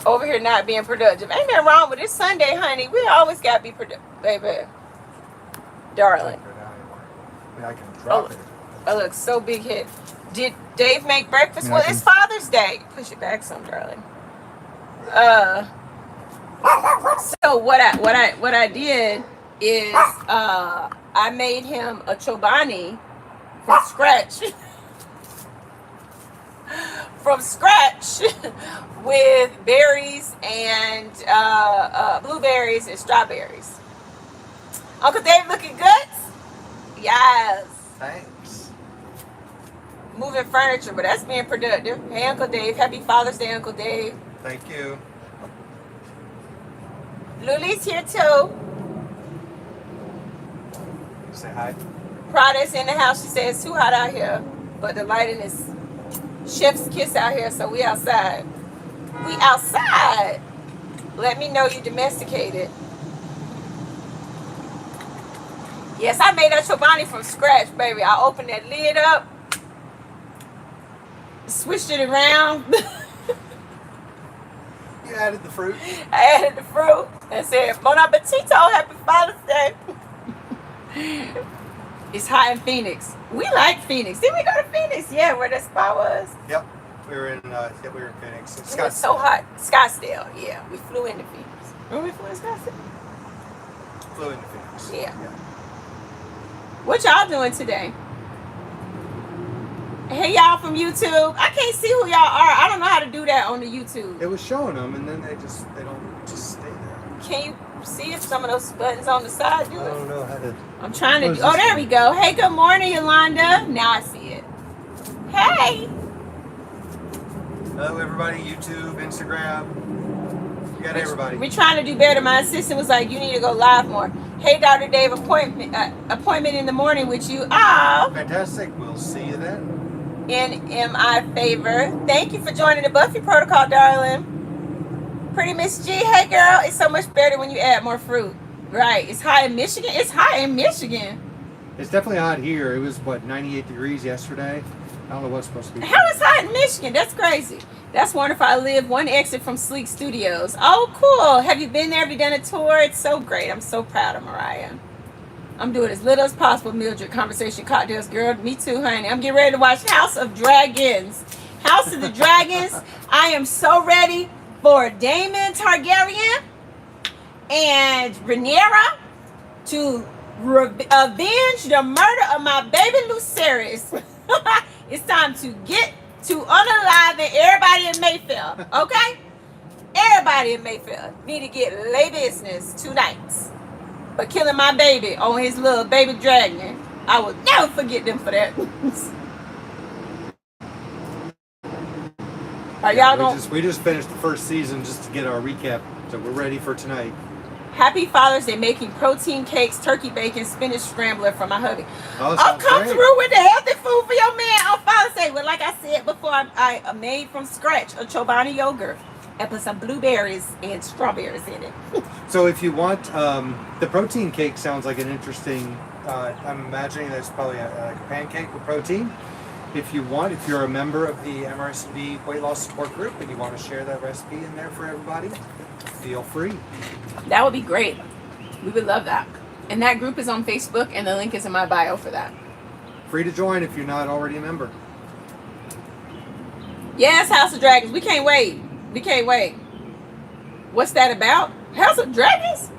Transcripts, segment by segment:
Over here not being productive. Ain't nothing wrong with it. It's Sunday, honey. We always got to be productive. Baby. Darling. I can drop it. I look so big head. Did Dave make breakfast? Well, it's Father's Day. Push it back some, darling. So what I did is I made him a chobani from scratch. From scratch with berries and blueberries and strawberries. Uncle Dave looking good? Yes. Thanks. Moving furniture, but that's being productive. Hey, Uncle Dave. Happy Father's Day, Uncle Dave. Thank you. Luli's here too. Say hi. Prada's in the house. She says it's too hot out here, but the lighting is chef's kiss out here, so we outside. We outside. Let me know you domesticated. Yes, I made that chobani from scratch, baby. I opened that lid up, switched it around. You added the fruit. I added the fruit and said, Bon appetito, happy Father's Day. It's hot in Phoenix. We like Phoenix. Didn't we go to Phoenix? Yeah, where the spa was. Yep. We were in Phoenix. It was so hot. Scottsdale, yeah. We flew into Phoenix. Remember we flew to Scottsdale? Flew into Phoenix. Yeah. What y'all doing today? Hey, y'all from YouTube. I can't see who y'all are. I don't know how to do that on the YouTube. It was showing them, and then they don't just stay there. Can you see if some of those buttons on the side do it? I don't know how to. I'm trying to do. Oh, there we go. Hey, good morning, Yolanda. Now I see it. Hey. Hello, everybody. YouTube, Instagram. You got everybody. We're trying to do better. My assistant was like, you need to go live more. Hey, Dr. Dave, appointment in the morning with you. Oh. Fantastic. We'll see you then. In my favor. Thank you for joining the Buffie protocol, darling. Pretty Miss G. Hey, girl. It's so much better when you add more fruit. Right. It's hot in Michigan. It's hot in Michigan. It's definitely hot here. It was, 98 degrees yesterday. I don't know what's supposed to be. How is hot in Michigan? That's crazy. That's wonderful. I live one exit from Sleek Studios. Oh, cool. Have you been there? Have you done a tour? It's so great. I'm so proud of Mariah. I'm doing as little as possible. Mildred, conversation, cocktails, girl. Me too, honey. I'm getting ready to watch House of Dragons. House of the Dragons. I am so ready for Daemon Targaryen and Rhaenyra to avenge the murder of my baby Lucerys. It's time to get to unalive everybody in Mayfair, okay? Everybody in Mayfair need to get lay business tonight. But killing my baby on his little baby dragon, I will never forget them for that. Are y'all going? We just finished the first season just to get our recap, so we're ready for tonight. Happy Father's Day, making protein cakes, turkey bacon, spinach scrambler for my hubby. Oh, I'll come through with the healthy food for your man on Father's Day. Well, like I said before, I made from scratch a chobani yogurt and put some blueberries and strawberries in it. So if you want, the protein cake sounds like an interesting, I'm imagining there's probably like a pancake with protein. If you want, if you're a member of the MRSB weight loss support group and you want to share that recipe in there for everybody, feel free. That would be great. We would love that. And that group is on Facebook, and the link is in my bio for that. Free to join if you're not already a member. Yes, House of Dragons. We can't wait. We can't wait. What's that about? House of Dragons?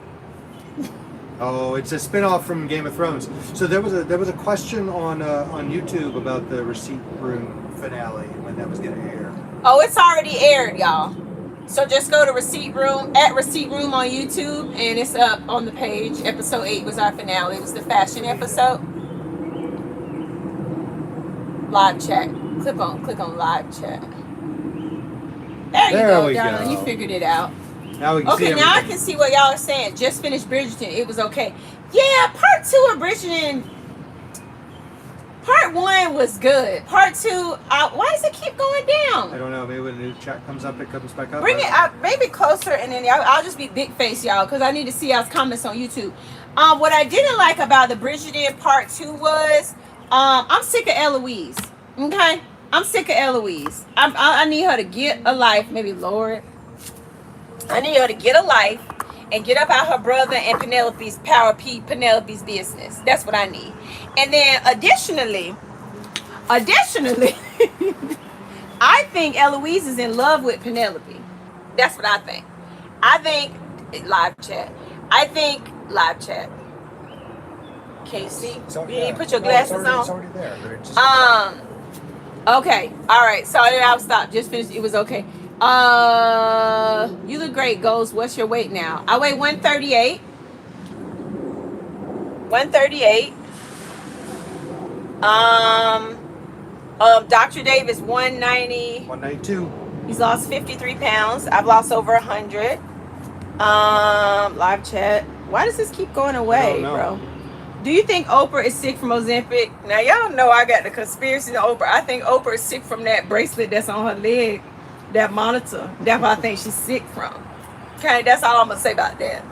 Oh, it's a spin-off from Game of Thrones. So there was a question on YouTube about the Receipt Room finale and when that was going to air. Oh, it's already aired, y'all. So just go to Receipt Room, at Receipt Room on YouTube, and it's up on the page. Episode 8 was our finale. It was the fashion episode. Live chat. Click on live chat. There you go, darling. You figured it out. Now we can see now I can see what y'all are saying. Just finished Bridgerton. It was okay. Yeah, part 2 of Bridgerton. Part 1 was good. Part 2, why does it keep going down? I don't know. Maybe when a new chat comes up, it comes back up. Bring it up, maybe closer, and then I'll just be big face, y'all, because I need to see y'all's comments on YouTube. What I didn't like about the Bridgerton Part 2 was, I'm sick of Eloise. Okay? I'm sick of Eloise. I need her to get a life. Maybe lower it. I need her to get a life and get up out her brother and Penelope's Penelope's business. That's what I need. And then additionally, I think Eloise is in love with Penelope. That's what I think. I think live chat. I think live chat. Can you see? You need to put your glasses on. It's already there, but it just Okay. All right. Sorry, I'll stop. Just finished. It was okay. You look great, Ghost. What's your weight now? I weigh 138. 138. Dr. Davis 190. 192. He's lost 53 pounds. I've lost over 100. Live chat. Why does this keep going away, bro? Do you think Oprah is sick from Ozempic? Now, y'all know I got the conspiracy to Oprah. I think Oprah is sick from that bracelet that's on her leg, that monitor. That's what I think she's sick from. Okay, that's all I'm going to say about that.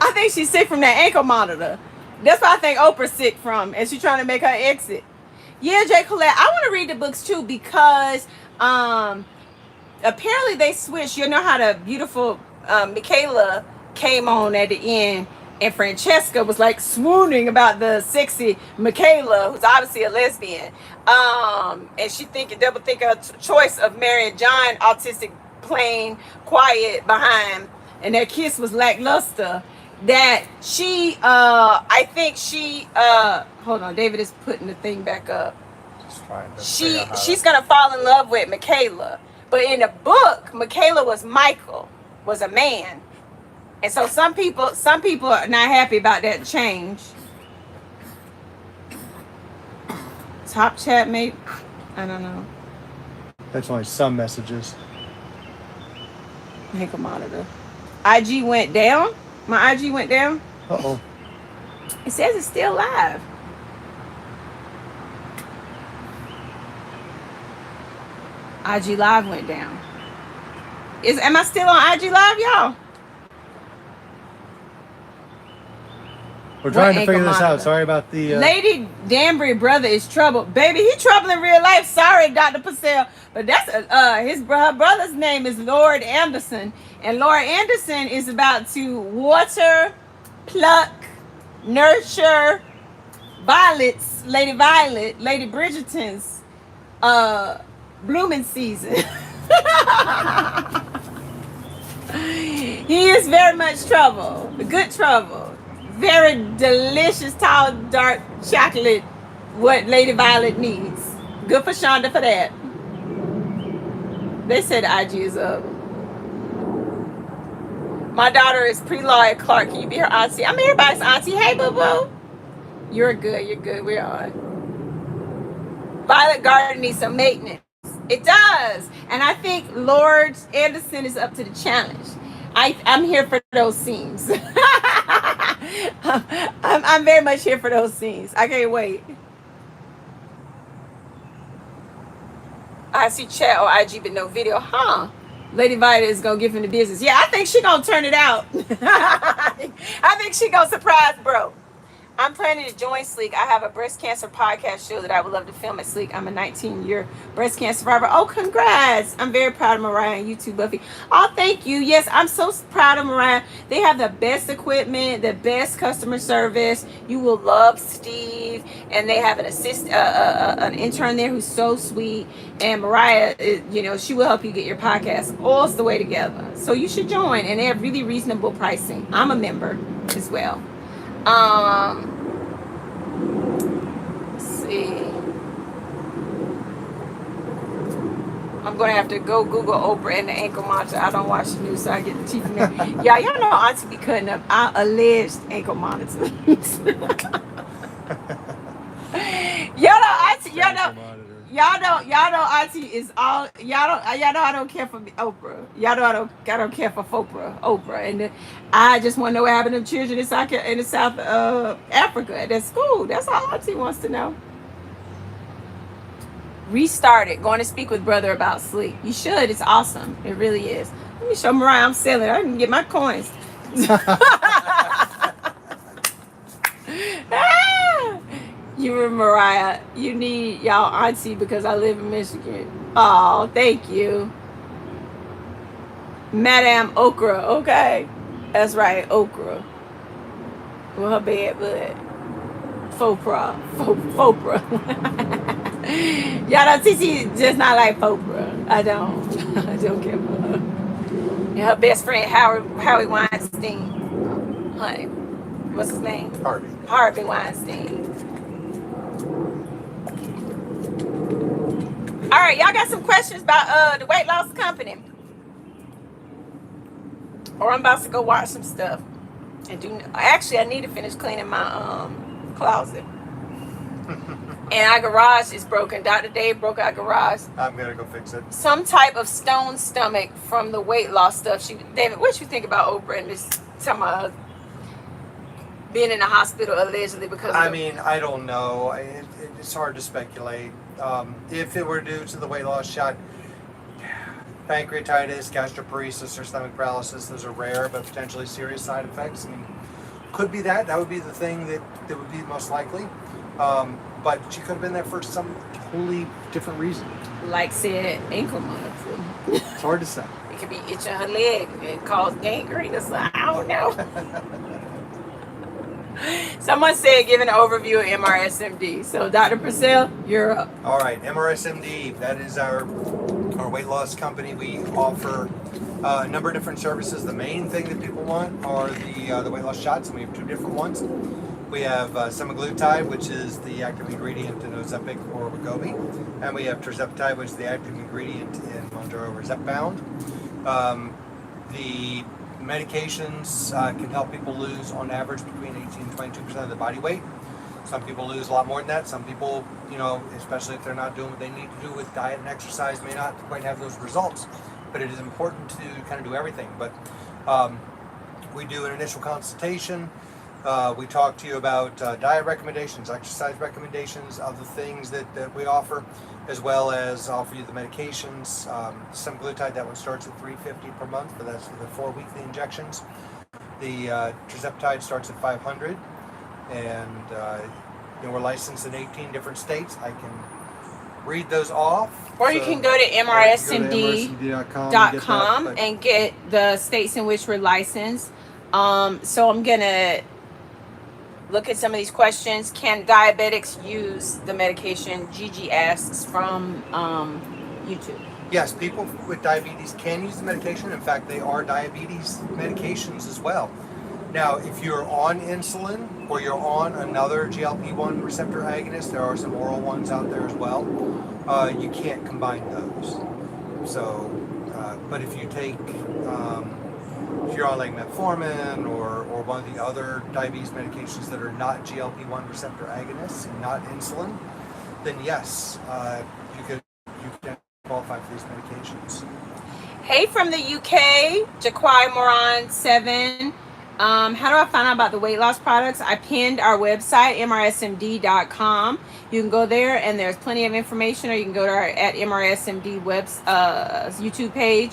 I think she's sick from that ankle monitor. That's what I think Oprah's sick from, and she's trying to make her exit. Yeah, Jay Colette, I want to read the books too because apparently they switched. You know how the beautiful Michaela came on at the end, and Francesca was like swooning about the sexy Michaela, who's obviously a lesbian. And she double think her choice of marrying John, autistic, plain, quiet, behind, and their kiss was lackluster. That she, I think she, hold on, David is putting the thing back up. She's gonna fall in love with Michaela, but in the book, Michaela was a man. And so some people are not happy about that change. Top chat, maybe. I don't know. That's only some messages. Ankle monitor. IG went down. My IG went down. Uh-oh. It says it's still live. IG live went down. Am I still on IG live, y'all? We're trying to figure this out. Sorry about the... Lady Danbury brother is trouble. Baby, he trouble in real life. Sorry, Dr. Purselle. But that's her brother's name is Lord Anderson. And Lord Anderson is about to water, pluck, nurture violets, Lady Violet, Lady Bridgerton's blooming season. He is very much trouble. Good trouble. Very delicious, tall, dark chocolate, what Lady Violet needs. Good for Shonda for that. They said IG is up. My daughter is pre-law at Clark. Can you be her auntie? I'm everybody's auntie. Hey, boo-boo. You're good. We're on. Violet Garden needs some maintenance. It does. And I think Lord Anderson is up to the challenge. I'm here for those scenes. I'm very much here for those scenes. I can't wait. I see chat on IG but no video. Huh? Lady Violet is gonna give him the business. Yeah, I think she gonna turn it out. I think she gonna surprise bro. I'm planning to join Sleek. I have a breast cancer podcast show that I would love to film at Sleek. I'm a 19-year breast cancer survivor. Oh, congrats. I'm very proud of Mariah and you too, Buffy. Oh, thank you. Yes, I'm so proud of Mariah. They have the best equipment, the best customer service. You will love Steve. And they have an an intern there who's so sweet. And Mariah, she will help you get your podcast all the way together. So you should join. And they have really reasonable pricing. I'm a member as well. Let's see. I'm gonna have to go Google Oprah and the ankle monitor. I don't watch the news, so I get the teeth in there. Yeah, y'all know Auntie be cutting up our alleged ankle monitor. Y'all know Auntie is all y'all know I don't care for Oprah. Y'all know I don't care for Oprah. And I just want to know what happened to children in South Africa at that school. That's all Auntie wants to know. Restarted. Going to speak with brother about sleep. You should. It's awesome. It really is. Let me show Mariah I'm selling. I can get my coins. You and Mariah, you need y'all Auntie because I live in Michigan. Oh, thank you. Madame Okra. Okay. That's right, okra. Well, her bad, but faux pra. Faux pra. Y'all know TC just not like faux pra. I don't. I don't care for her. And her best friend, Howie Weinstein. Honey. What's his name? Harvey. Harvey Weinstein. All right, y'all got some questions about the weight loss company? Or I'm about to go watch some stuff and do. Actually, I need to finish cleaning my closet. And our garage is broken. Dr. Dave broke our garage. I'm gonna go fix it. Some type of stone stomach from the weight loss stuff. David, what you think about Oprah and this talking about being in the hospital allegedly because I mean, I don't know. It's hard to speculate. If it were due to the weight loss shot, pancreatitis, gastroparesis, or stomach paralysis, those are rare but potentially serious side effects. I mean, could be that. That would be the thing that would be most likely. But she could have been there for some totally different reason. like said ankle monitor. It's hard to say. It could be itching her leg and cause gangrene or something. I don't know. Someone said give an overview of MRSMD. So Dr. Purselle, you're up. All right, MRSMD, that is our weight loss company. We offer a number of different services. The main thing that people want are the weight loss shots, and we have two different ones. We have semaglutide, which is the active ingredient in Ozempic or Wegovy, and we have tirzepatide, which is the active ingredient in Mounjaro or Zepbound. The medications can help people lose, on average, between 18 and 22% of their body weight. Some people lose a lot more than that. Some people, especially if they're not doing what they need to do with diet and exercise, may not quite have those results. But it is important to kind of do everything. But we do an initial consultation. We talk to you about diet recommendations, exercise recommendations, other things that we offer, as well as offer you the medications. Semaglutide, that one starts at $350 per month, but that's the 4 weekly injections. The tirzepatide starts at $500, and we're licensed in 18 different states. I can read those off. Or you can go to mrsmd.com and and get the states in which we're licensed. So I'm going to look at some of these questions. Can diabetics use the medication? Gigi asks from YouTube. Yes, people with diabetes can use the medication. In fact, they are diabetes medications as well. Now, if you're on insulin or you're on another GLP-1 receptor agonist, there are some oral ones out there as well. You can't combine those. So, but if you take, if you're on like metformin or one of the other diabetes medications that are not GLP-1 receptor agonists and not insulin, then yes, you can qualify for these medications. Hey, from the UK, Jaquai Moran 7. How do I find out about the weight loss products? I pinned our website, mrsmd.com. You can go there and there's plenty of information, or you can go to our at MRSMD YouTube page.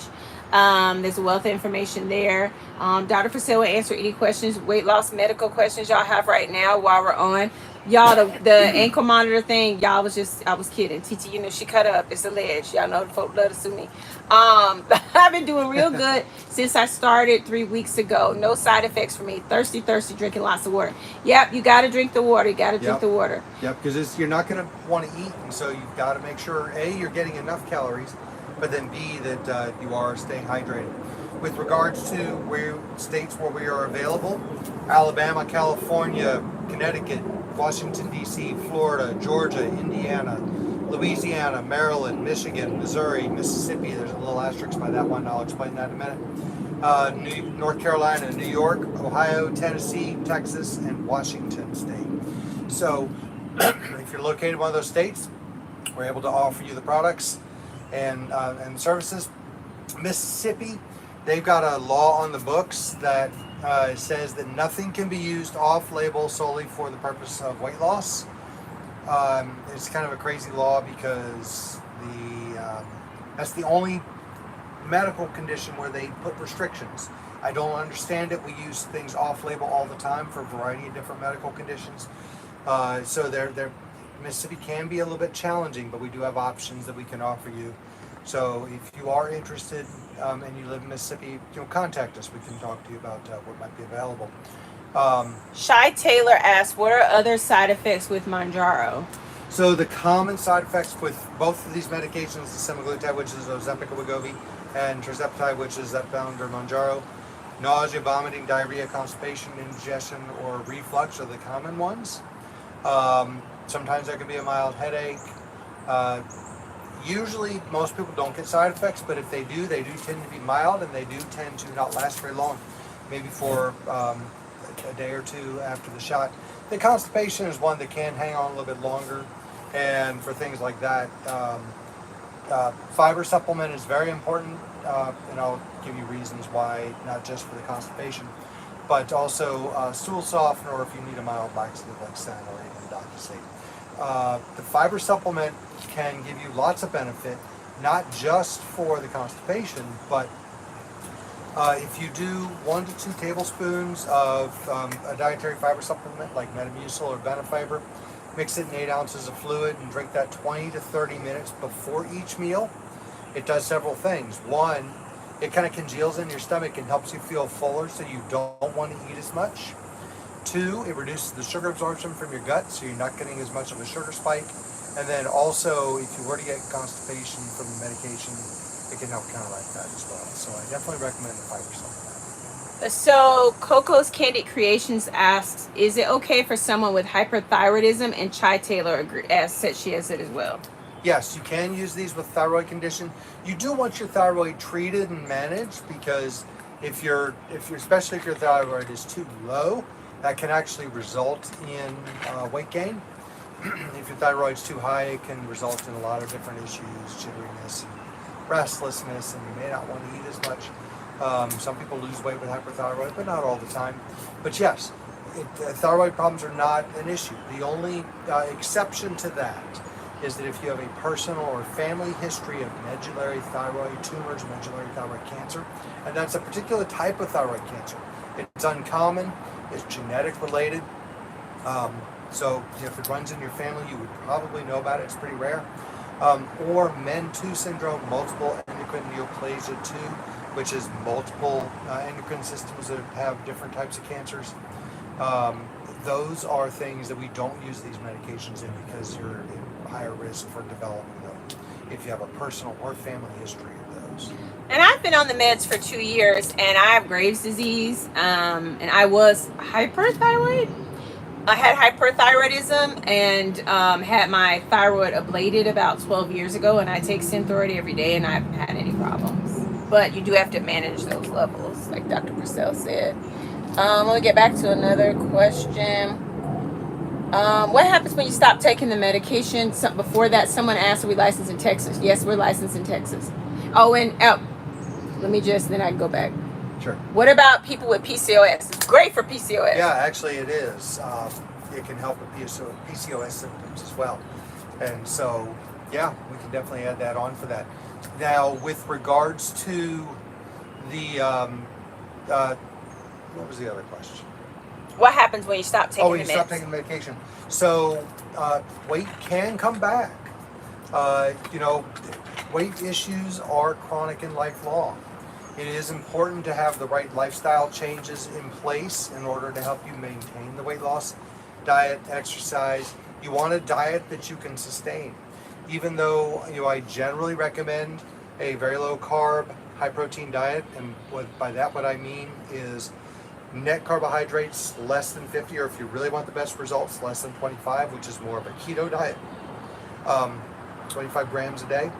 There's a wealth of information there. Dr. Purselle will answer any questions, weight loss medical questions y'all have right now while we're on. Y'all, the ankle monitor thing, I was kidding. TT, she cut up. It's alleged. Y'all know the folk love to sue me. I've been doing real good since I started 3 weeks ago. No side effects for me. Thirsty, drinking lots of water. Yep, you got to drink the water. Drink the water. Yep, because you're not going to want to eat, and so you've got to make sure, A, you're getting enough calories, but then B, that you are staying hydrated. With regards to states where we are available, Alabama, California, Connecticut, Washington, D.C., Florida, Georgia, Indiana, Louisiana, Maryland, Michigan, Missouri, Mississippi. There's a little asterisk by that one. I'll explain that in a minute. North Carolina, New York, Ohio, Tennessee, Texas, and Washington State. So if you're located in one of those states, we're able to offer you the products and services. Mississippi, they've got a law on the books that says that nothing can be used off-label solely for the purpose of weight loss. It's kind of a crazy law because that's the only medical condition where they put restrictions. I don't understand it. We use things off-label all the time for a variety of different medical conditions. So Mississippi can be a little bit challenging, but we do have options that we can offer you. So if you are interested and you live in Mississippi, contact us. We can talk to you about what might be available. Shy Taylor asks, what are other side effects with Manjaro? So the common side effects with both of these medications, the semaglutide, which is Ozempic or Wegovy, and tirzepatide, which is Zepbound or Manjaro, nausea, vomiting, diarrhea, constipation, indigestion, or reflux are the common ones. Sometimes there can be a mild headache. Usually most people don't get side effects, but if they do tend to be mild, and they do tend to not last very long, maybe for a day or two after the shot. The constipation is one that can hang on a little bit longer, and for things like that, fiber supplement is very important, and I'll give you reasons why, not just for the constipation, but also stool softener, or if you need a mild laxative like Sanolate and Docosate. The fiber supplement can give you lots of benefit, not just for the constipation, but if you do 1 to 2 tablespoons of a dietary fiber supplement like Metamucil or Benefiber, mix it in 8 ounces of fluid and drink that 20 to 30 minutes before each meal. It does several things. One, it kind of congeals in your stomach and helps you feel fuller, so you don't want to eat as much. 2, it reduces the sugar absorption from your gut, so you're not getting as much of a sugar spike. And then also, if you were to get constipation from the medication, it can help counteract that as well. So I definitely recommend the fiber supplement. So Coco's Candid Creations asks, is it okay for someone with hyperthyroidism? And Chai Taylor said she has it as well. Yes, you can use these with thyroid condition. You do want your thyroid treated and managed, because especially if your thyroid is too low, that can actually result in weight gain. If your thyroid's too high, it can result in a lot of different issues, jitteriness, and restlessness, and you may not want to eat as much. Some people lose weight with hyperthyroid, but not all the time. But yes, thyroid problems are not an issue. The only exception to that is that if you have a personal or family history of medullary thyroid tumors, medullary thyroid cancer, and that's a particular type of thyroid cancer. It's uncommon, it's genetic related. So if it runs in your family, you would probably know about it. It's pretty rare. Or MEN2 syndrome, multiple endocrine neoplasia 2, which is multiple endocrine systems that have different types of cancers. Those are things that we don't use these medications in, because you're in higher risk for developing them if you have a personal or family history of those. And I've been on the meds for 2 years, and I have Graves' disease, and I was hyperthyroid. I had hyperthyroidism and had my thyroid ablated about 12 years ago, and I take Synthroid every day, and I haven't had any problems. But you do have to manage those levels, like Dr. Purselle said. Let me get back to another question. What happens when you stop taking the medication? Before that, someone asked, are we licensed in Texas? Yes, we're licensed in Texas. Oh, and let me then I can go back. Sure. What about people with PCOS? It's great for PCOS. Yeah, actually it is. It can help with PCOS symptoms as well. And so, yeah, we can definitely add that on for that. Now, with regards to the, what was the other question? What happens when you stop taking the when you stop taking the medication. So, weight can come back. Weight issues are chronic and lifelong. It is important to have the right lifestyle changes in place in order to help you maintain the weight loss. Diet, exercise. You want a diet that you can sustain. Even though I generally recommend a very low carb, high protein diet, and by that what I mean is net carbohydrates less than 50, or if you really want the best results, less than 25, which is more of a keto diet. 25 grams a day.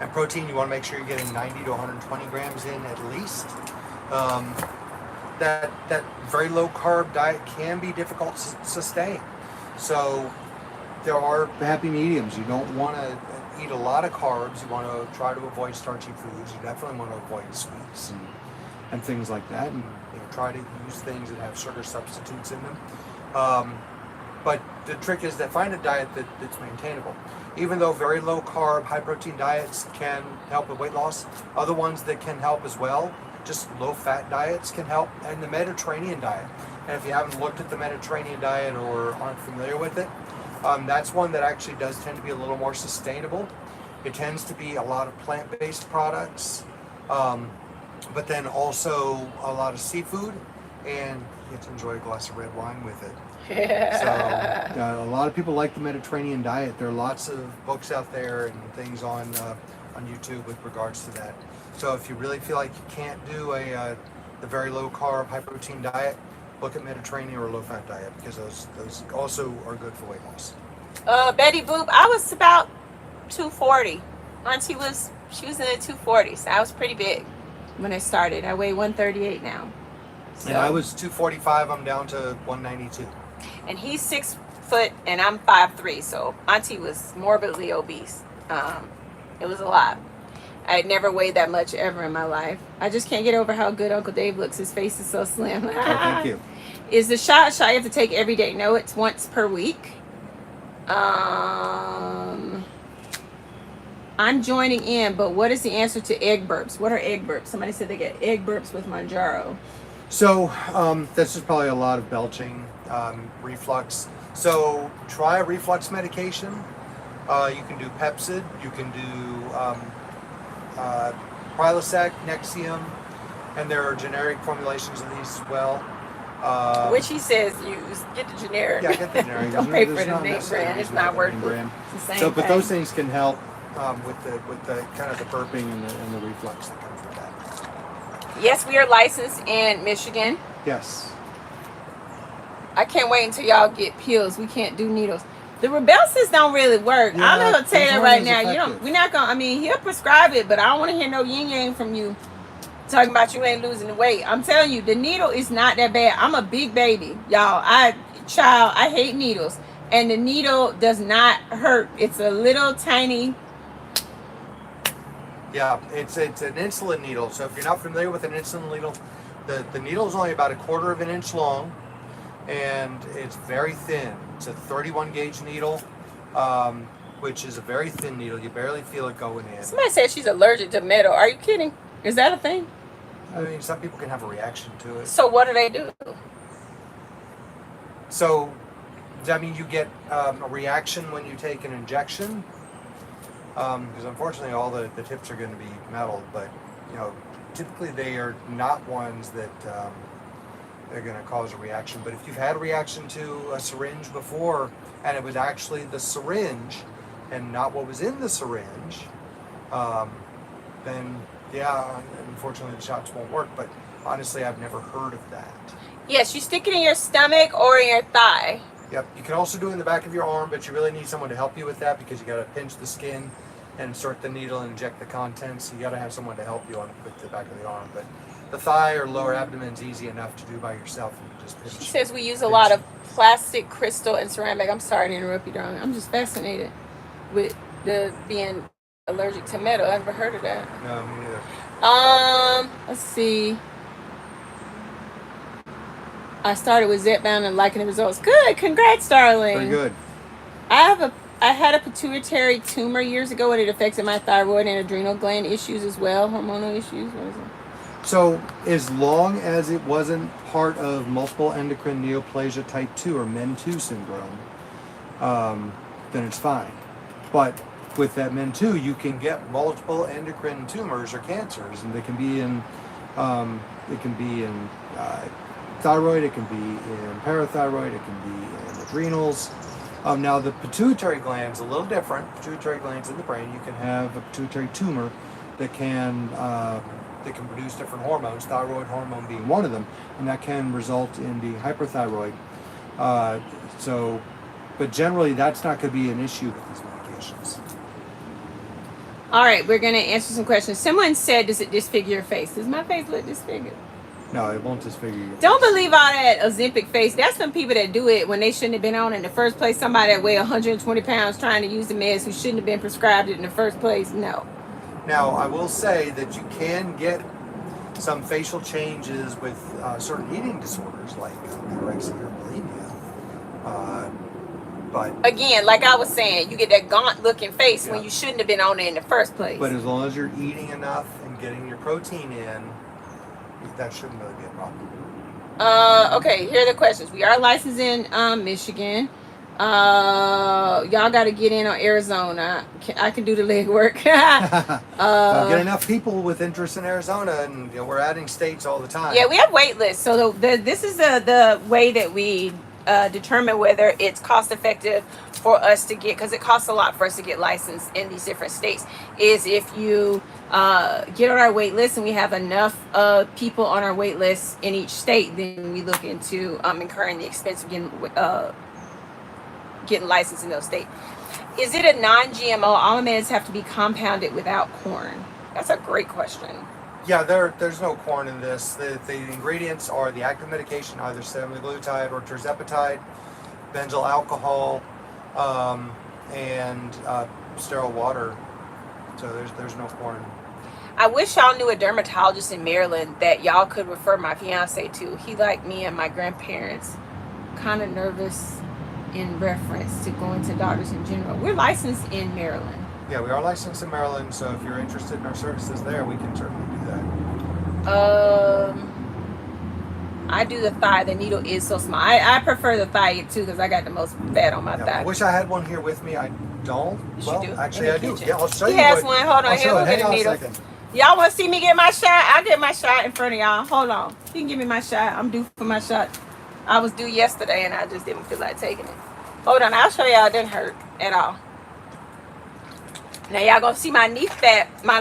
And protein, you want to make sure you're getting 90 to 120 grams in at least. That very low carb diet can be difficult to sustain. So there are happy mediums. You don't want to eat a lot of carbs. You want to try to avoid starchy foods. You definitely want to avoid sweets and things like that. And try to use things that have sugar substitutes in them. But the trick is to find a diet that's maintainable. Even though very low carb, high protein diets can help with weight loss, other ones that can help as well, just low fat diets can help, and the Mediterranean diet. And if you haven't looked at the Mediterranean diet or aren't familiar with it, that's one that actually does tend to be a little more sustainable. It tends to be a lot of plant-based products, but then also a lot of seafood, and you get to enjoy a glass of red wine with it. So a lot of people like the Mediterranean diet. There are lots of books out there and things on YouTube with regards to that. So if you really feel like you can't do the very low carb, high protein diet, look at Mediterranean or low fat diet, because those also are good for weight loss. Betty Boop, I was about 240. Auntie she was in the 240s. I was pretty big when I started. I weigh 138 now. So. And I was 245. I'm down to 192. And he's 6 foot and I'm 5'3", so Auntie was morbidly obese. It was a lot. I had never weighed that much ever in my life. I just can't get over how good Uncle Dave looks. His face is so slim. Oh, thank you. Is the shot you have to take every day? No, it's once per week. I'm joining in, but what is the answer to egg burps? What are egg burps? Somebody said they get egg burps with Mounjaro. So this is probably a lot of belching, reflux. So try a reflux medication. You can do Pepcid. You can do Prilosec, Nexium, and there are generic formulations of these as well. Which he says use. Get the generic. Yeah, get the generic. Don't pay for the name brand. It's not worth it. It's the same but thing. those things can help with the kind of the burping and the reflux that comes with that. Yes, we are licensed in Michigan. Yes. I can't wait until y'all get pills. We can't do needles. The Rebelsis don't really work. Yeah, I'm not gonna tell you that right now. effective. We're not gonna. I mean, he'll prescribe it, but I don't want to hear no yin yang from you talking about you ain't losing the weight. I'm telling you, the needle is not that bad. I'm a big baby, y'all. I hate needles, and the needle does not hurt. It's a little tiny. Yeah, it's an insulin needle. So if you're not familiar with an insulin needle, the needle is only about 1/4 of an inch long, and it's very thin. It's a 31 gauge needle, which is a very thin needle. You barely feel it going in. Somebody said she's allergic to metal. Are you kidding? Is that a thing? I mean, some people can have a reaction to it. So what do they do? So, I mean, you get a reaction when you take an injection, because unfortunately all the tips are going to be metal, but typically they are not ones that they're going to cause a reaction. But if you've had a reaction to a syringe before and it was actually the syringe and not what was in the syringe, then yeah, unfortunately the shots won't work. But honestly, I've never heard of that. Yes, you stick it in your stomach or in your thigh. Yep, you can also do it in the back of your arm, but you really need someone to help you with that, because you got to pinch the skin and insert the needle and inject the contents. So you got to have someone to help you with the back of the arm. But the thigh or lower abdomen is easy enough to do by yourself. And just pinch. She says we use a lot of plastic, crystal, and ceramic. I'm sorry to interrupt you, darling. I'm just fascinated with being allergic to metal. I've never heard of that. No, me neither. Let's see. I started with Zepbound and liking the results. Good, congrats, darling. Very good. I had a pituitary tumor years ago, and it affected my thyroid and adrenal gland issues as well, hormonal issues. What is it? So as long as it wasn't part of multiple endocrine neoplasia type 2 or MEN2 syndrome, then it's fine. But with that MEN2, you can get multiple endocrine tumors or cancers, and they can be in thyroid, it can be in parathyroid, it can be in adrenals. Now the pituitary gland is a little different. Pituitary gland's in the brain. You can have a pituitary tumor that can produce different hormones, thyroid hormone being one of them, and that can result in being hyperthyroid. But generally that's not going to be an issue with these medications. All right, we're going to answer some questions. Someone said, does it disfigure your face? Does my face look disfigured? No, it won't disfigure you. Don't believe all that Ozempic face. That's some people that do it when they shouldn't have been on it in the first place. Somebody that weigh 120 pounds trying to use the meds who shouldn't have been prescribed it in the first place. No. Now, I will say that you can get some facial changes with certain eating disorders like anorexia or bulimia. But again, like I was saying, you get that gaunt looking face when you shouldn't have been on it in the first place. But as long as you're eating enough and getting your protein in, that shouldn't really be a problem. Okay, here are the questions. We are licensed in Michigan. Y'all got to get in on Arizona. I can do the legwork. Well, get enough people with interest in Arizona, and we're adding states all the time. Yeah, we have wait lists. So this is the way that we determine whether it's cost effective for us to get, because it costs a lot for us to get licensed in these different states, is if you get on our wait list and we have enough people on our wait list in each state, then we look into incurring the expense of getting licensed in those states. Is it a non-GMO? All meds have to be compounded without corn. That's a great question. Yeah, there's no corn in this. The ingredients are the active medication, either semaglutide or tirzepatide, benzyl alcohol, and sterile water. So there's no corn. I wish y'all knew a dermatologist in Maryland that y'all could refer my fiance to. He, like me and my grandparents, kind of nervous in reference to going to doctors in general. We're licensed in Maryland. Yeah, we are licensed in Maryland, so if you're interested in our services there, we can certainly do that. I do the thigh. The needle is so small. I prefer the thigh too because I got the most fat on my thigh. I wish I had one here with me. I don't. You do. Actually, I do. Yeah, I'll show you. He has one. Hold on. Here, go get a needle. Y'all want to see me get my shot? I'll get my shot in front of y'all. Hold on. You can give me my shot. I'm due for my shot. I was due yesterday and I just didn't feel like taking it. Hold on. I'll show y'all. It didn't hurt at all. Now y'all gonna see my knee fat, my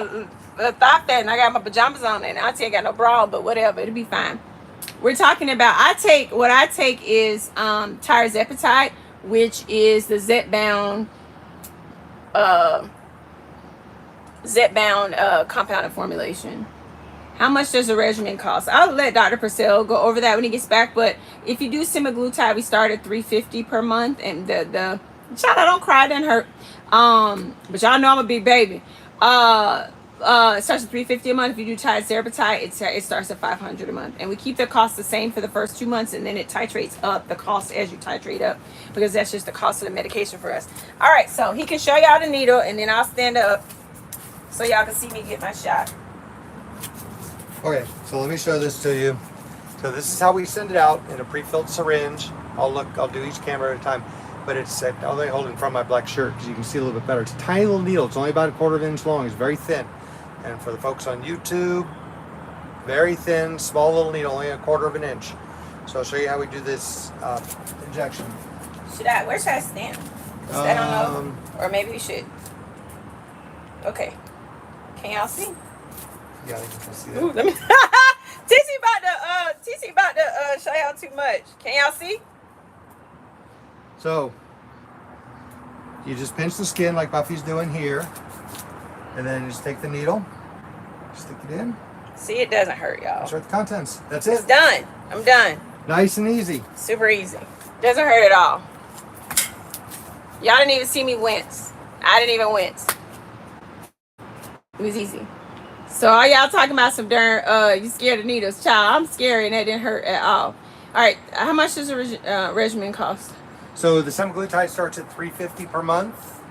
thigh fat, and I got my pajamas on, and Auntie ain't got no bra, but whatever, it'll be fine. We're talking about, what I take is tirzepatide, which is the Zepbound compounded formulation. How much does a regimen cost? I'll let Dr. Purselle go over that when he gets back, but if you do semaglutide, we start at $350 per month, and the child, I don't cry, it doesn't hurt. But y'all know I'm a big baby. It starts at $350 a month. If you do tirzepatide, it starts at $500 a month, and we keep the cost the same for the first 2 months, and then it titrates up the cost as you titrate up, because that's just the cost of the medication for us. All right, so he can show y'all the needle, and then I'll stand up so y'all can see me get my shot. Okay, so let me show this to you. So this is how we send it out in a pre-filled syringe. I'll do each camera at a time. But it's I'll hold it in front of my black shirt because you can see a little bit better. It's a tiny little needle. It's only about 1/4 inch long. It's very thin. And for the folks on YouTube, very thin, small little needle, only 1/4 inch. So I'll show you how we do this injection. Where should I stand? I don't know. Or maybe we should. Okay. Can y'all see? Yeah, I think you can see that. Ooh, let me. TC about to show y'all too much. Can y'all see? So you just pinch the skin like Buffy's doing here, and then just take the needle, stick it in. See, it doesn't hurt, y'all. Insert the contents. That's it. It's done. I'm done. Nice and easy. Super easy. Doesn't hurt at all. Y'all didn't even see me wince. I didn't even wince. It was easy. So all y'all talking about some darn, you scared of needles. Child, I'm scary and that didn't hurt at all. All right, how much does a regimen cost? So the semaglutide starts at $350 per month.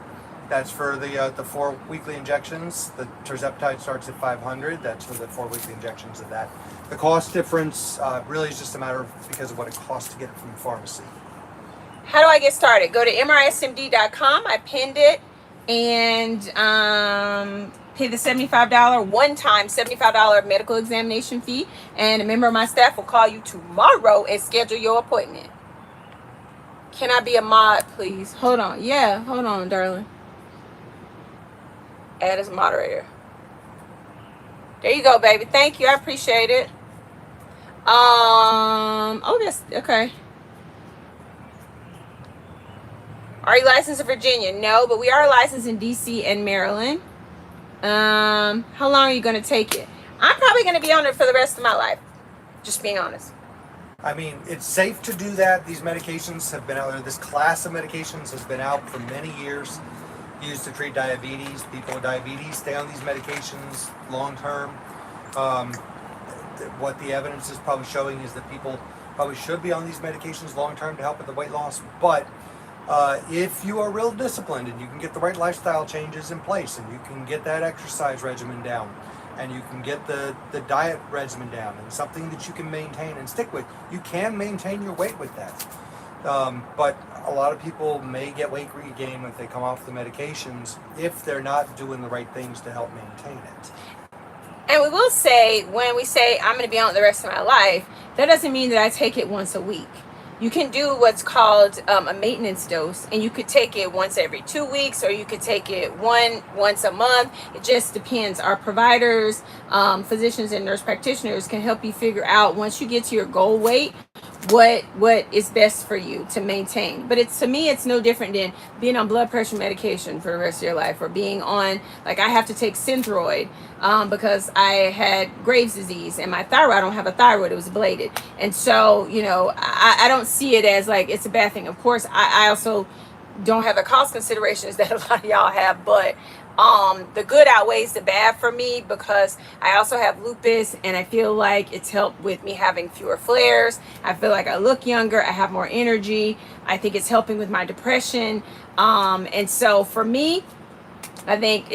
That's for the 4 weekly injections. The tirzepatide starts at $500. That's for the 4 weekly injections of that. The cost difference really is just a matter of because of what it costs to get it from the pharmacy. How do I get started? Go to mrismd.com. I pinned it, and pay the $75 one-time $75 medical examination fee, and a member of my staff will call you tomorrow and schedule your appointment. Can I be a mod, please? Hold on. Yeah, hold on, darling. Add as moderator. There you go, baby. Thank you. I appreciate it. Oh, that's okay. Are you licensed in Virginia? No, but we are licensed in DC and Maryland. How long are you going to take it? I'm probably going to be on it for the rest of my life. Just being honest. I mean, it's safe to do that. These medications have been out there. This class of medications has been out for many years, used to treat diabetes. People with diabetes stay on these medications long term. What the evidence is probably showing is that people probably should be on these medications long term to help with the weight loss. But if you are real disciplined and you can get the right lifestyle changes in place, and you can get that exercise regimen down, and you can get the diet regimen down, and something that you can maintain and stick with, you can maintain your weight with that. But a lot of people may get weight regain if they come off the medications if they're not doing the right things to help maintain it. And we will say, when we say I'm going to be on it the rest of my life, that doesn't mean that I take it once a week. You can do what's called a maintenance dose, and you could take it once every 2 weeks, or you could take it once a month. It just depends. Our providers, physicians, and nurse practitioners can help you figure out, once you get to your goal weight, what is best for you to maintain. But to me, it's no different than being on blood pressure medication for the rest of your life, or being on, like, I have to take Synthroid because I had Graves' disease, and my thyroid, I don't have a thyroid, it was ablated. And so, I don't see it as like it's a bad thing. Of course, I also don't have the cost considerations that a lot of y'all have, but the good outweighs the bad for me, because I also have lupus, and I feel like it's helped with me having fewer flares. I feel like I look younger, I have more energy. I think it's helping with my depression. And so for me, I think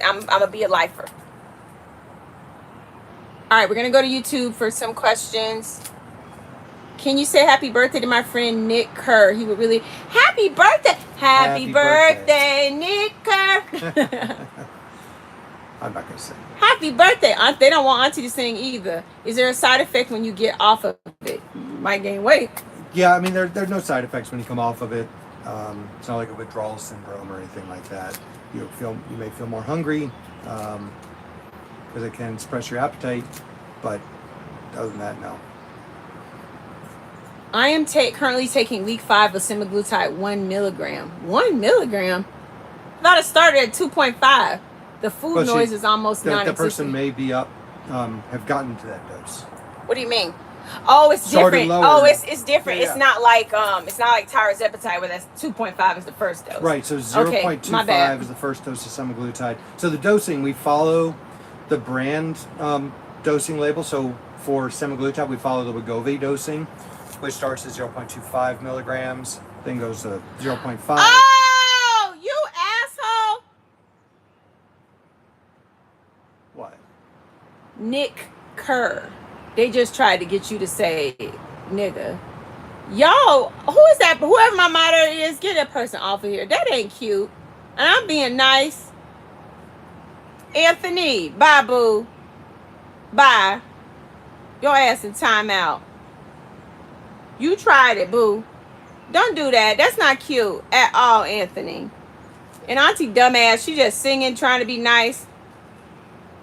I'm gonna be a lifer. All right, we're gonna go to YouTube for some questions. Can you say happy birthday to my friend Nick Kerr? He would really... Happy birthday! Happy birthday, Nick Kerr! I'm not going to sing. Happy birthday! They don't want Auntie to sing either. Is there a side effect when you get off of it? You might gain weight. Yeah, I mean, there's no side effects when you come off of it. It's not like a withdrawal syndrome or anything like that. You may feel more hungry because it can suppress your appetite, but other than that, no. I am currently taking week 5 of semaglutide 1 milligram. 1 milligram? I thought it started at 2.5. The food noise is almost non-existent. The person may be up, have gotten to that dose. What do you mean? Oh, it's different. Oh, it's different. Yeah. It's not like tirzepatide, where that's 2.5 is the first dose. Right. So 0.25 is the first dose of semaglutide. So the dosing, we follow the brand dosing label. So for semaglutide, we follow the Wegovy dosing, which starts at 0.25 milligrams, then goes to 0.5. Oh, you asshole! What? Nick Kerr. They just tried to get you to say nigga. Yo, who is that? Whoever my moderator is, get that person off of here. That ain't cute. And I'm being nice. Anthony, bye, boo. Bye. Your ass in timeout. You tried it, boo. Don't do that. That's not cute at all, Anthony. And Auntie dumbass, she just singing, trying to be nice.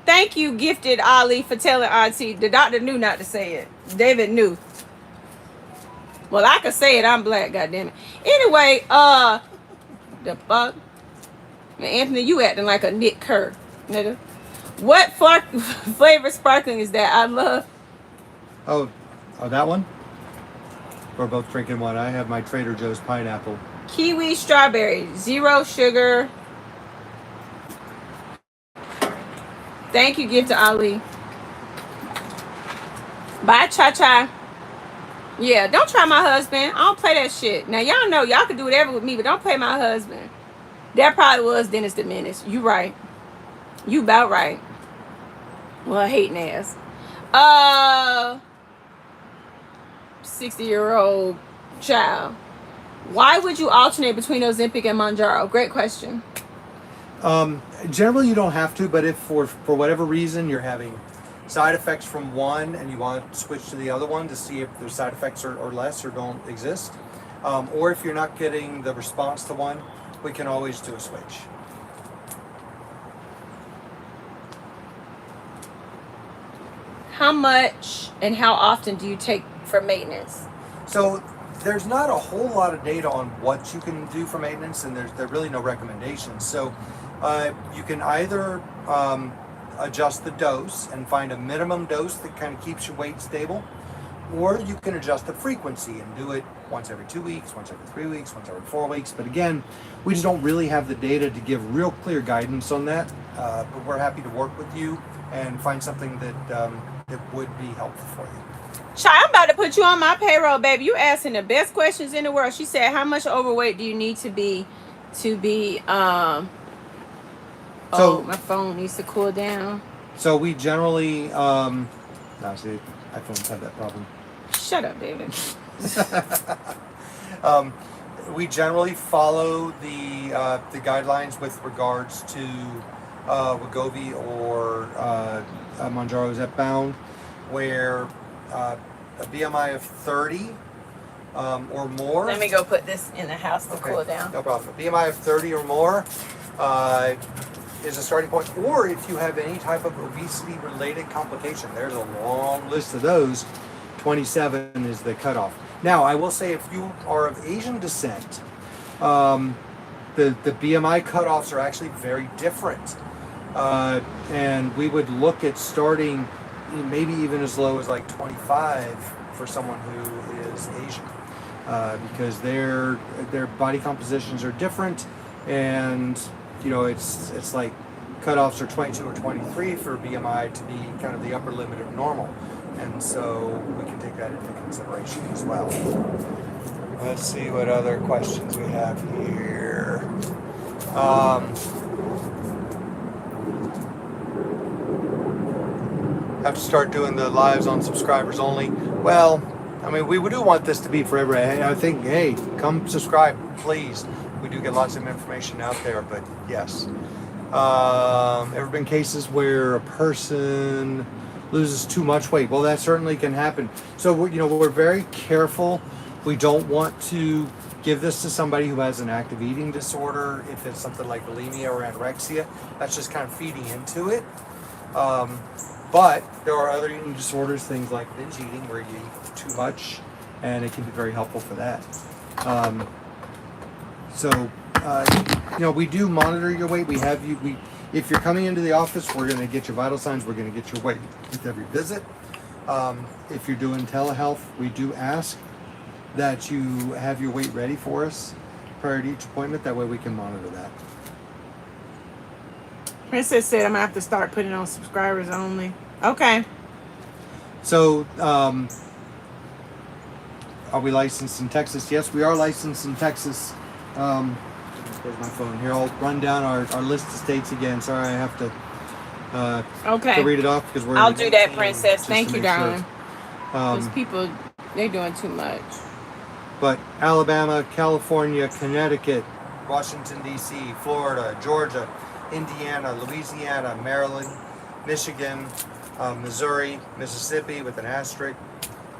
Thank you, Gifted Ali, for telling Auntie. The doctor knew not to say it. David knew. Well, I could say it. I'm black, goddammit. Anyway, the fuck? Man, Anthony, you acting like a Nick Kerr, nigga. What flavor sparkling is that? I love. Oh, that one? We're both drinking one. I have my Trader Joe's pineapple. Kiwi strawberry, 0 sugar. Thank you, Gift to Ali. Bye, Cha-Cha. Yeah, don't try my husband. I don't play that shit. Now, y'all know y'all can do whatever with me, but don't play my husband. That probably was Dennis the Menace. You right. You about right. Well, hating ass. 60-year-old child. Why would you alternate between Ozempic and Mounjaro? Great question. Generally, you don't have to, but if for whatever reason you're having side effects from one and you want to switch to the other one to see if there's side effects or less or don't exist, or if you're not getting the response to one, we can always do a switch. How much and how often do you take for maintenance? So there's not a whole lot of data on what you can do for maintenance, and there's really no recommendations. So you can either adjust the dose and find a minimum dose that kind of keeps your weight stable, or you can adjust the frequency and do it once every 2 weeks, once every 3 weeks, once every 4 weeks. But again, we just don't really have the data to give real clear guidance on that. But we're happy to work with you and find something that would be helpful for you. Shy, I'm about to put you on my payroll, baby. You asking the best questions in the world. She said, how much overweight do you need to be so my phone needs to cool down. So we generally see, iPhones have that problem. Shut up, David. We generally follow the guidelines with regards to Wegovy or Mounjaro Zepbound, where a BMI of 30 or more. Let me go put this in the house to cool down. No problem. A BMI of 30 or more is a starting point. Or if you have any type of obesity-related complication, there's a long list of those. 27 is the cutoff. Now, I will say if you are of Asian descent, the BMI cutoffs are actually very different. And we would look at starting maybe even as low as like 25 for someone who is Asian, because their body compositions are different, and it's like cutoffs are 22 or 23 for BMI to be kind of the upper limit of normal, and so we can take that into consideration as well. Let's see what other questions we have here. Have to start doing the lives on subscribers only. Well, I mean, we do want this to be for everybody. I think, hey, come subscribe, please. We do get lots of information out there, but yes. Ever been cases where a person loses too much weight? Well, that certainly can happen. So, we're very careful. We don't want to give this to somebody who has an active eating disorder. If it's something like bulimia or anorexia, that's just kind of feeding into it. But there are other eating disorders, things like binge eating, where you eat too much, and it can be very helpful for that. We do monitor your weight. We have you. If you're coming into the office, we're going to get your vital signs. We're going to get your weight with every visit. If you're doing telehealth, we do ask that you have your weight ready for us prior to each appointment. That way we can monitor that. Princess said I'm going to have to start putting on subscribers only. Okay. So, are we licensed in Texas? Yes, we are licensed in Texas. Where's my phone? Here, I'll run down our list of states again. Sorry, I have to read it off because we're. I'll do that, Princess. Thank you, darling. Sure. Those people, they're doing too much. But Alabama, California, Connecticut, Washington, D.C., Florida, Georgia, Indiana, Louisiana, Maryland, Michigan, Missouri, Mississippi with an asterisk,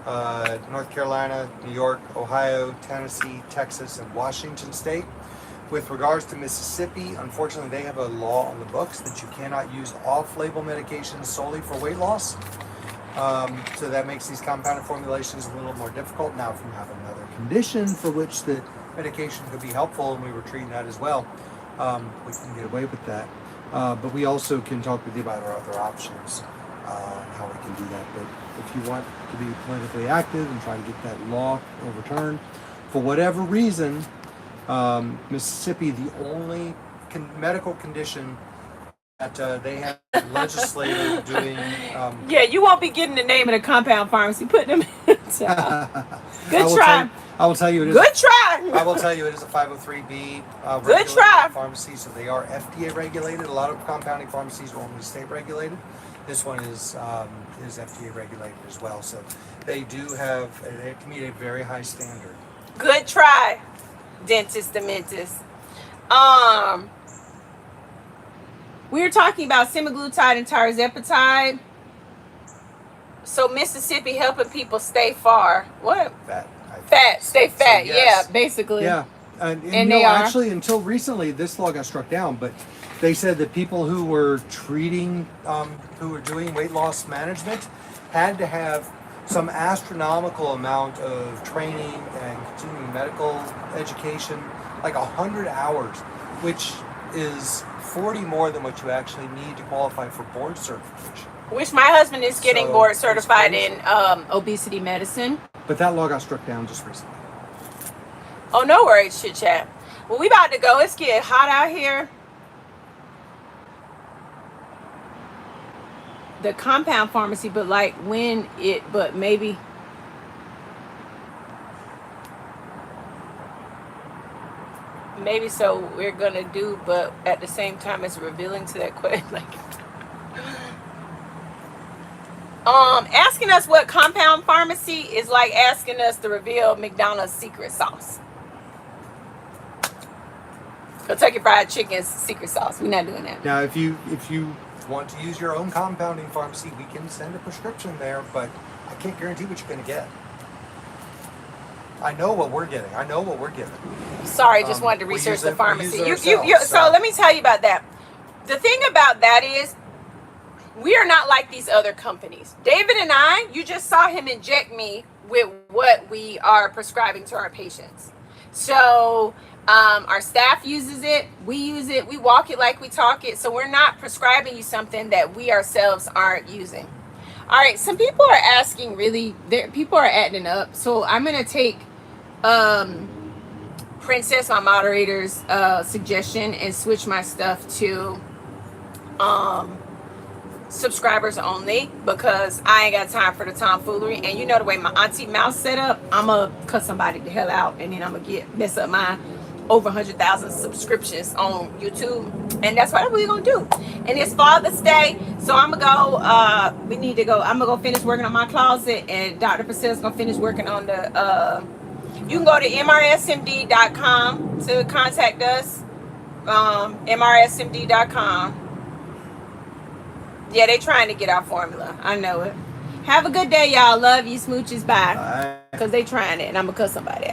North Carolina, New York, Ohio, Tennessee, Texas, and Washington State. With regards to Mississippi, unfortunately, they have a law on the books that you cannot use off-label medications solely for weight loss. So that makes these compounded formulations a little more difficult. Now, if you have another condition for which the medication could be helpful, and we were treating that as well, we can get away with that. But we also can talk with you about our other options and how we can do that. But if you want to be politically active and try to get that law overturned, for whatever reason, Mississippi, the only medical condition that they have legislated doing. Yeah, you won't be getting the name of the compound pharmacy. Put them in. Good try. I will tell you it is. Good try. I will tell you it is a 503B good try. Pharmacy, so they are FDA regulated. A lot of compounding pharmacies are only state regulated. This one is FDA regulated as well. So they do have, they have to meet a very high standard. Good try, Dentist Dementis. We were talking about semaglutide and tirzepatide. So Mississippi helping people stay far. What? Stay fat. So yes. Yeah, basically. Yeah, and they are actually until recently this law got struck down, but they said that people who were treating, who were doing weight loss management, had to have some astronomical amount of training and continuing medical education, like 100 hours, which is 40 more than what you actually need to qualify for board certification. Which my husband is getting board certified in obesity medicine. But that law got struck down just recently. Oh, no worries, chit chat. Well, we about to go. It's getting hot out here. The compound pharmacy, but like but maybe. Maybe so we're going to do, but at the same time it's revealing to that question. Like, Asking us what compound pharmacy is like asking us to reveal McDonald's secret sauce. Kentucky Fried Chicken's secret sauce. We're not doing that. Now, if you want to use your own compounding pharmacy, we can send a prescription there, but I can't guarantee what you're going to get. I know what we're getting. Sorry, just wanted to research the pharmacy. So let me tell you about that. The thing about that is, we are not like these other companies. David and I, you just saw him inject me with what we are prescribing to our patients. So our staff uses it, we use it, we walk it like we talk it. So we're not prescribing you something that we ourselves aren't using. All right, some people are asking people are adding up. So I'm going to take Princess, my moderator's suggestion, and switch my stuff to subscribers only, because I ain't got time for the tomfoolery. And you know the way my auntie mouse set up, I'm gonna cut somebody the hell out, and then I'm gonna mess up my over 100,000 subscriptions on YouTube, and that's what we're gonna do. And it's Father's Day, so I'm gonna go. I'm gonna go finish working on my closet, and Dr. Purcelle's gonna finish working on the. You can go to mrsmd.com to contact us. mrsmd.com. Yeah, they trying to get our formula. I know it. Have a good day, y'all. Love you. Smooches. Bye. Because they trying it, and I'm going to cut somebody out.